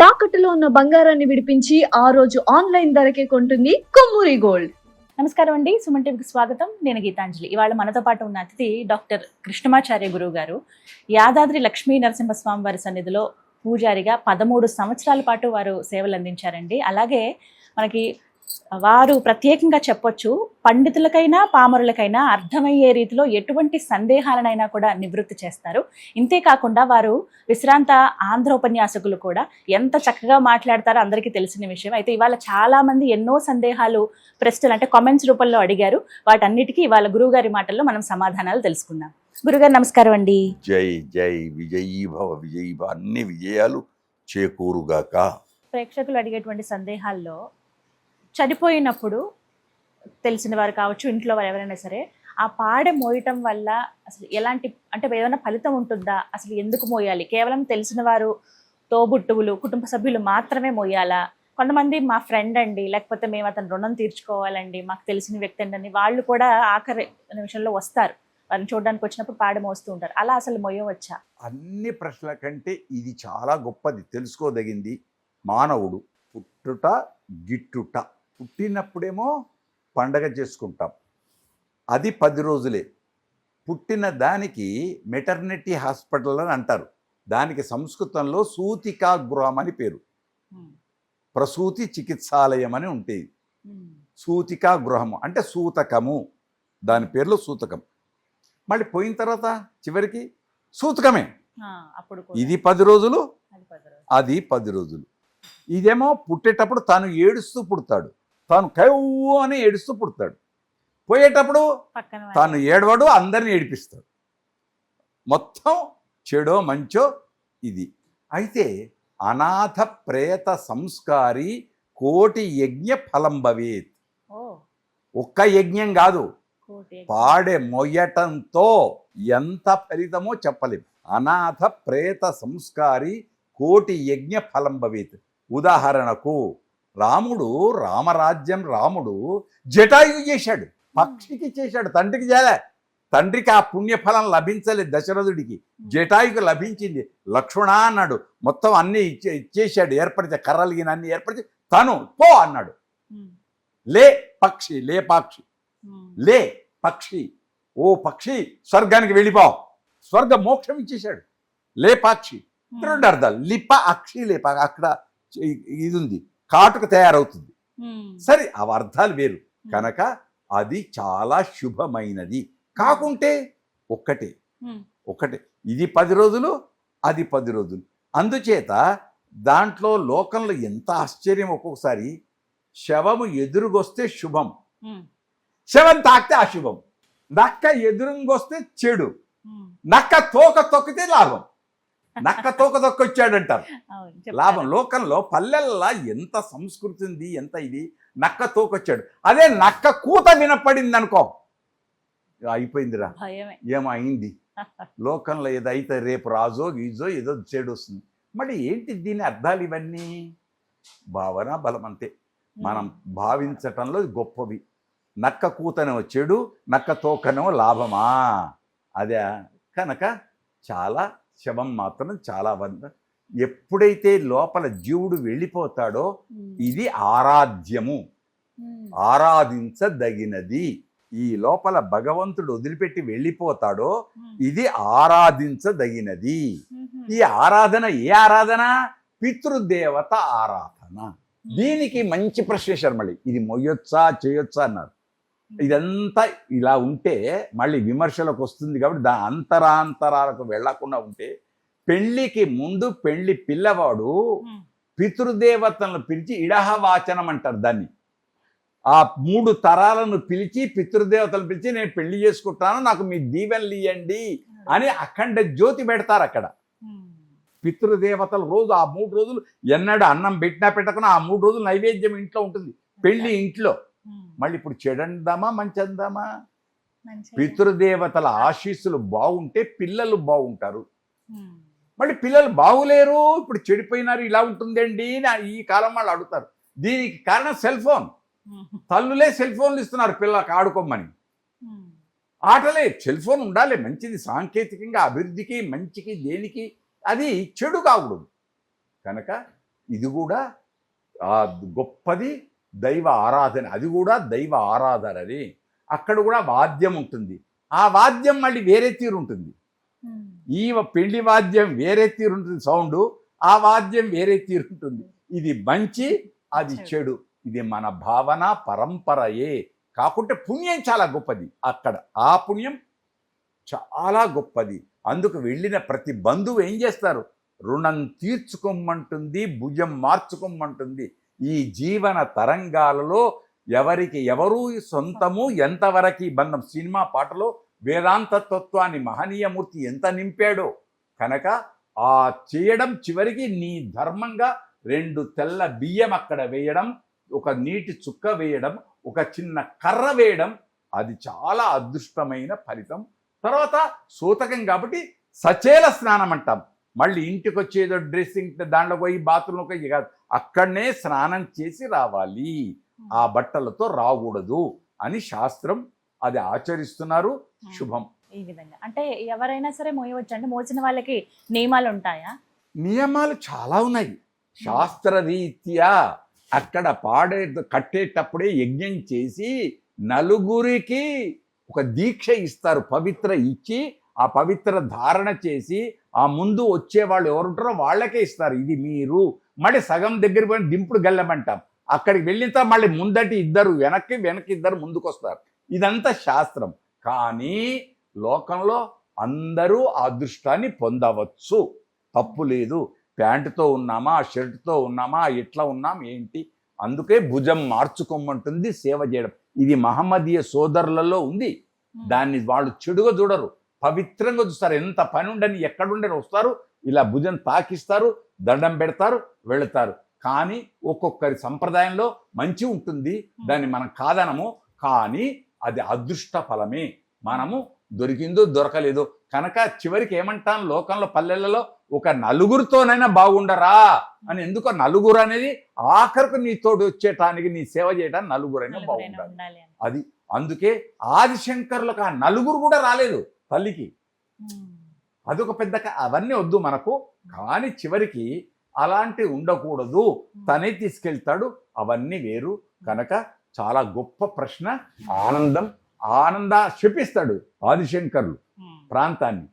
తాకట్టులో ఉన్న బంగారాన్ని విడిపించి ఆ రోజు ఆన్లైన్ ధరకే కొంటుంది కొమ్మూరి గోల్డ్. నమస్కారం అండి, సుమన్ టీవీకి స్వాగతం. నేను గీతాంజలి. ఇవాళ మనతో పాటు ఉన్న అతిథి డాక్టర్ కృష్ణమాచార్య గురువు గారు. యాదాద్రి లక్ష్మీ నరసింహస్వామి వారి సన్నిధిలో పూజారిగా 13 సంవత్సరాల పాటు వారు సేవలు అందించారండి. అలాగే మనకి వారు ప్రత్యేకంగా చెప్పొచ్చు, పండితులకైనా పామరులకైనా అర్థమయ్యే రీతిలో ఎటువంటి సందేహాలనైనా కూడా నివృత్తి చేస్తారు. ఇంతేకాకుండా వారు విశ్రాంత ఆంధ్ర ఉపన్యాసకులు కూడా. ఎంత చక్కగా మాట్లాడతారో అందరికీ తెలిసిన విషయం. అయితే ఇవాళ చాలా మంది ఎన్నో సందేహాలు, ప్రశ్నలు అంటే కామెంట్స్ రూపంలో అడిగారు. వాటన్నిటికీ ఇవాళ గురువు గారి మాటల్లో మనం సమాధానాలు తెలుసుకుందాం. గురుగారు నమస్కారం అండి. జై జై విజయీ భవ విజయీ భవ, అన్ని విజయాలు చేకూరుగాక. ప్రేక్షకులు అడిగేటువంటి సందేహాల్లో చనిపోయినప్పుడు తెలిసిన వారు కావచ్చు, ఇంట్లో వారు ఎవరైనా సరే, ఆ పాడె మోయటం వల్ల అసలు ఎలాంటి అంటే ఏమైనా ఫలితం ఉంటుందా? అసలు ఎందుకు మోయాలి? కేవలం తెలిసిన వారు, తోబుట్టువులు, కుటుంబ సభ్యులు మాత్రమే మోయాలా? కొంతమంది మా ఫ్రెండ్ అండి, లేకపోతే మేము అతను రుణం తీర్చుకోవాలండి, మాకు తెలిసిన వ్యక్తి అండి, వాళ్ళు కూడా ఆఖరి నిమిషంలో వస్తారు. వారిని చూడడానికి వచ్చినప్పుడు పాడె మోస్తూ ఉంటారు. అలా అసలు మోయవచ్చా? అన్ని ప్రశ్నల కంటే ఇది చాలా గొప్పది, తెలుసుకోదగింది. మానవుడు పుట్టుట గిట్టుట. పుట్టినప్పుడేమో పండగ చేసుకుంటాం, అది 10 రోజులే. పుట్టిన దానికి మెటర్నిటీ హాస్పిటల్ అని అంటారు. దానికి సంస్కృతంలో సూతికా గృహం అని పేరు. ప్రసూతి చికిత్సాలయం అని ఉంటుంది. సూతికా గృహము అంటే సూతకము, దాని పేరులో సూతకం. మళ్ళీ పోయిన తర్వాత చివరికి సూతకమే. ఇది 10 రోజులు, అది 10 రోజులు. ఇదేమో పుట్టేటప్పుడు తాను ఏడుస్తూ పుడతాడు, తాను కవ్వు అని ఏడుస్తూ పుడతాడు. పోయేటప్పుడు తాను ఏడవడు, అందరిని ఏడిపిస్తాడు. మొత్తం చెడో మంచో ఇది. అయితే అనాథ ప్రేత సంస్కారి కోటి యజ్ఞ ఫలం భవేత్. ఒక్క యజ్ఞం కాదు, పాడె మొయ్యటంతో ఎంత ఫలితమో చెప్పలేము. అనాథ ప్రేత సంస్కారి కోటి యజ్ఞ ఫలం భవేత్. ఉదాహరణకు రాముడు, రామరాజ్యం రాముడు జటాయువు చేశాడు, పక్షికి చేశాడు, తండ్రికి చేయలే. తండ్రికి ఆ పుణ్యఫలం లభించలేదు దశరథుడికి, జటాయుకు లభించింది. లక్ష్మణ అన్నాడు, మొత్తం అన్ని ఇచ్చేసాడు, ఏర్పడితే కర్రలిగిన అన్ని ఏర్పడితే తను పో అన్నాడు. లే పక్షి, లే పాక్షి, లే పక్షి, ఓ పక్షి స్వర్గానికి వెళ్ళిపో, స్వర్గ మోక్షం ఇచ్చేశాడు. లే పాక్షి 2 అర్థాలు, లిప అక్షి లేప, అక్కడ ఇది ఉంది, కాటుక తయారవుతుంది. సరే, ఆ అర్థాలు వేరు కనుక అది చాలా శుభమైనది. కాకుంటే ఒక్కటే, ఇది 10 రోజులు, అది 10 రోజులు. అందుచేత దాంట్లో లోకంలో ఎంత ఆశ్చర్యం. ఒక్కొక్కసారి శవము ఎదురుగొస్తే శుభం, శవం తాకితే అశుభం. నక్క ఎదురుగొస్తే చెడు, నక్క తోక తొక్కితే లాభం. నక్క తోక తొక్కొచ్చాడంటారు, లాభం. లోకంలో పల్లెల్లో ఎంత సంస్కృతి ఉంది, ఎంత ఇది. నక్క తోకొచ్చాడు, అదే నక్క కూత వినపడింది అనుకో, అయిపోయిందిరా, ఏమో అయింది. లోకంలో ఏదైతే రేపు రాజో గీజో ఏదో చెడు వస్తుంది. మరి ఏంటి దీని అర్థాలు? ఇవన్నీ భావన బలం అంతే, మనం భావించటంలో గొప్పవి. నక్క కూతనేమో చెడు, నక్క తోకనేమో లాభమా? అదే కనుక చాలా శవం మాత్రం చాలా ఎప్పుడైతే లోపల జీవుడు వెళ్ళిపోతాడో ఇది ఆరాధ్యము, ఆరాధించదగినది. ఈ లోపల భగవంతుడు వదిలిపెట్టి వెళ్ళిపోతాడో ఇది ఆరాధించదగినది. ఈ ఆరాధన ఏ ఆరాధన? పితృదేవత ఆరాధన. దీనికి మంచి ప్రశ్న వేశారు. మళ్ళీ ఇది మొయ్యొచ్చా చేయొచ్చా అన్నారు. ఇదంతా ఇలా ఉంటే మళ్ళీ విమర్శలకు వస్తుంది కాబట్టి దాని అంతరాంతరాలకు వెళ్లకుండా ఉంటే, పెళ్లికి ముందు పెళ్లి పిల్లవాడు పితృదేవతలను పిలిచి ఇడహవాచనం అంటారు దాన్ని. ఆ 3 తరాలను పిలిచి, పితృదేవతలను పిలిచి, నేను పెళ్లి చేసుకుంటాను, నాకు మీ దీవెనలు ఇవ్వండి అని అఖండ జ్యోతి పెడతారు అక్కడ. పితృదేవతలు రోజు ఆ 3 రోజులు ఎన్నడూ అన్నం పెట్టినా పెట్టకుండా ఆ 3 రోజులు నైవేద్యం ఇంట్లో ఉంటుంది, పెళ్లి ఇంట్లో. మళ్ళీ ఇప్పుడు చెడందామా మంచి అందామా? పితృదేవతల ఆశీస్సులు బాగుంటే పిల్లలు బాగుంటారు. మళ్ళీ పిల్లలు బాగులేరు, ఇప్పుడు చెడిపోయినారు, ఇలా ఉంటుందండి ఈ కాలం వాళ్ళు అడుగుతారు. దీనికి కారణం సెల్ ఫోన్. తల్లులే సెల్ ఫోన్లు ఇస్తున్నారు పిల్లలకు ఆడుకోమని. ఆటలే, సెల్ ఫోన్ ఉండాలి, మంచిది, సాంకేతికంగా అభివృద్ధికి మంచికి దేనికి, అది చెడు కాకూడదు. కనుక ఇది కూడా ఆ గొప్పది దైవ ఆరాధన, అది కూడా దైవ ఆరాధనని. అక్కడ కూడా వాద్యం ఉంటుంది, ఆ వాద్యం మళ్ళీ వేరే తీరు ఉంటుంది. ఈ పెళ్లి వాద్యం వేరే తీరు ఉంటుంది సౌండ్, ఆ వాద్యం వేరే తీరు ఉంటుంది. ఇది మంచి, అది చెడు. ఇది మన భావన పరంపరయే. కాకుంటే పుణ్యం చాలా గొప్పది అక్కడ, ఆ పుణ్యం చాలా గొప్పది. అందుకు వెళ్ళిన ప్రతి బంధువు ఏం చేస్తారు, రుణం తీర్చుకోమంటుంది, భుజం మార్చుకోమంటుంది. ఈ జీవన తరంగాలలో ఎవరికి ఎవరు సొంతము, ఎంతవరకు బంధం. సినిమా పాటలో వేదాంత తత్వాన్ని మహనీయమూర్తి ఎంత నింపాడో కనుక ఆ చేయడం చివరికి నీ ధర్మంగా 2 తెల్ల బియ్యం అక్కడ వేయడం, ఒక నీటి చుక్క వేయడం, ఒక చిన్న కర్ర వేయడం, అది చాలా అదృష్టమైన ఫలితం. తర్వాత సూతకం కాబట్టి సచేల స్నానం అంటాం. మళ్ళీ ఇంటికి వచ్చేదో డ్రెస్సింగ్ దాంట్లో పోయి బాత్రూంలోకి పోయి కాదు, అక్కడనే స్నానం చేసి రావాలి, ఆ బట్టలతో రాకూడదు అని శాస్త్రం అది ఆచరిస్తున్నారు. శుభం. ఈ విధంగా అంటే ఎవరైనా సరే మోయవచ్చు, అంటే మోసిన వాళ్ళకి నియమాలు ఉంటాయా? నియమాలు చాలా ఉన్నాయి శాస్త్రరీత్యా. అక్కడ కట్టేటప్పుడే యజ్ఞం చేసి నలుగురికి ఒక దీక్ష ఇస్తారు, పవిత్ర ఇచ్చి ఆ పవిత్ర ధారణ చేసి ఆ ముందు వచ్చేవాళ్ళు ఎవరుంటారో వాళ్ళకే ఇస్తారు. ఇది మీరు మళ్ళీ సగం దగ్గర పోయిన దింపుడు గల్లమంటాం. అక్కడికి వెళ్ళిన తర్వాత మళ్ళీ ముందటి ఇద్దరు వెనక్కి ఇద్దరు ముందుకు వస్తారు. ఇదంతా శాస్త్రం. కానీ లోకంలో అందరూ ఆ అదృష్టాన్ని పొందవచ్చు, తప్పు లేదు. ప్యాంటుతో ఉన్నామా, షర్టుతో ఉన్నామా, ఎట్లా ఉన్నాం ఏంటి, అందుకే భుజం మార్చుకోమంటుంది సేవ చేయడం. ఇది మహమ్మదీయ సోదరులలో ఉంది. దాన్ని వాళ్ళు చెడుగా చూడరు, పవిత్రంగా చూస్తారు. ఎంత పని ఉండని ఎక్కడుండని వస్తారు, ఇలా భుజం తాకిస్తారు, దండం పెడతారు, వెళతారు. కానీ ఒక్కొక్కరి సంప్రదాయంలో మంచి ఉంటుంది, దాన్ని మనం కాదనము. కానీ అది అదృష్ట ఫలమే. మనము దొరికిందో దొరకలేదు కనుక చివరికి ఏమంటాం, లోకంలో పల్లెలలో ఒక నలుగురితోనైనా బాగుండరా అని. ఎందుకో నలుగురు అనేది ఆఖరికి నీతోటి వచ్చేటానికి, నీ సేవ చేయడానికి నలుగురైనా బాగుండాలి. అది అందుకే ఆదిశంకరులకు ఆ నలుగురు కూడా రాలేదు తల్లికి. అదొక పెద్ద అవన్నీ వద్దు మనకు. కానీ చివరికి అలాంటి ఉండకూడదు, తనే తీసుకెళ్తాడు, అవన్నీ వేరు. కనుక చాలా గొప్ప ప్రశ్న. ఆనంద శపిస్తాడు ఆదిశంకరులు ప్రాంతాన్ని.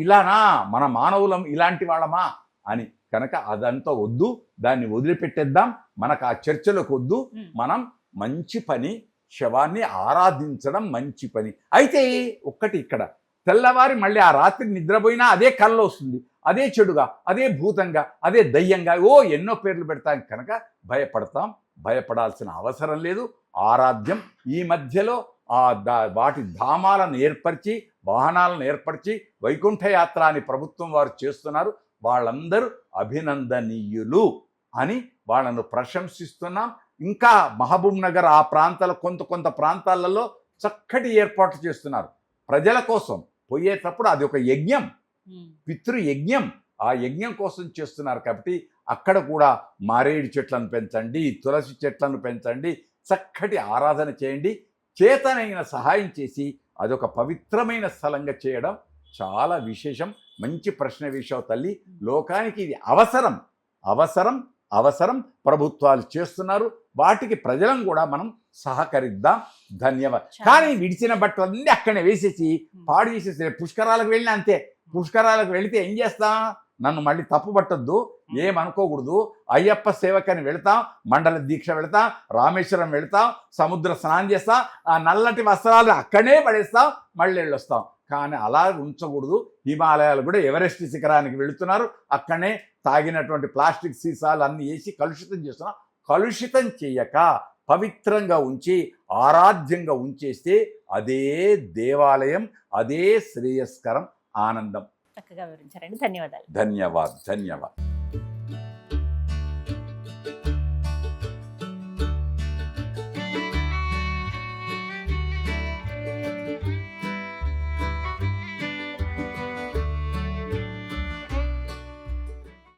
ఇలానా మన మానవులం, ఇలాంటి వాళ్ళమా అని. కనుక అదంతా వద్దు, దాన్ని వదిలిపెట్టేద్దాం. మనకు ఆ చర్చలకు వద్దు. మనం మంచి పని, శవాన్ని ఆరాధించడం మంచి పని. అయితే ఒక్కటి ఇక్కడ, తెల్లవారి మళ్ళీ ఆ రాత్రి నిద్రపోయినా అదే కల్లో వస్తుంది, అదే చెడుగా, అదే భూతంగా, అదే దయ్యంగా, ఎన్నో పేర్లు పెడతాం. కనుక భయపడాల్సిన అవసరం లేదు. ఆరాధ్యం. ఈ మధ్యలో వాటి ధామాలను ఏర్పరిచి, వాహనాలను ఏర్పరిచి వైకుంఠ యాత్ర అని ప్రభుత్వం వారు చేస్తున్నారు. వాళ్ళందరూ అభినందనీయులు అని వాళ్ళను ప్రశంసిస్తున్నాం. ఇంకా మహబూబ్ నగర్ ఆ ప్రాంతాల కొంత ప్రాంతాలలో చక్కటి ఏర్పాటు చేస్తున్నారు ప్రజల కోసం. పోయేటప్పుడు అది ఒక యజ్ఞం, పితృయజ్ఞం. ఆ యజ్ఞం కోసం చేస్తున్నారు. కాబట్టి అక్కడ కూడా మారేడు చెట్లను పెంచండి, తులసి చెట్లను పెంచండి, చక్కటి ఆరాధన చేయండి. చేతనైన సహాయం చేసి అదొక పవిత్రమైన స్థలంగా చేయడం చాలా విశేషం. మంచి ప్రశ్న వేశావు తల్లి. లోకానికి ఇది అవసరం. ప్రభుత్వాలు చేస్తున్నారు, వాటికి ప్రజలను కూడా మనం సహకరిద్దాం. ధన్యవాదాలు. కానీ విడిచిన బట్టలన్నీ అక్కడనే వేసేసి పాడు చేసేసి పుష్కరాలకు వెళ్ళినా అంతే. పుష్కరాలకు వెళితే ఏం చేస్తాం, నన్ను మళ్ళీ తప్పు పట్టొద్దు, ఏమనుకోకూడదు. అయ్యప్ప సేవకని వెళతాం, మండల దీక్ష వెళతాం, రామేశ్వరం వెళతాం, సముద్ర స్నానం చేస్తాం, ఆ నల్లటి వస్త్రాలు అక్కడనే పడేస్తాం, మళ్ళీ వెళ్ళొస్తాం. కానీ అలా ఉంచకూడదు. హిమాలయాలు కూడా ఎవరెస్ట్ శిఖరానికి వెళుతున్నారు, అక్కడనే తాగినటువంటి ప్లాస్టిక్ సీసాలు అన్నీ వేసి కలుషితం చేస్తున్నాం. కలుషితం చేయక పవిత్రంగా ఉంచి ఆరాధ్యంగా ఉంచేస్తే అదే దేవాలయం, అదే శ్రేయస్కరం, ఆనందం. చక్కగా వివరించారండి. ధన్యవాదాలు. ధన్యవాద్.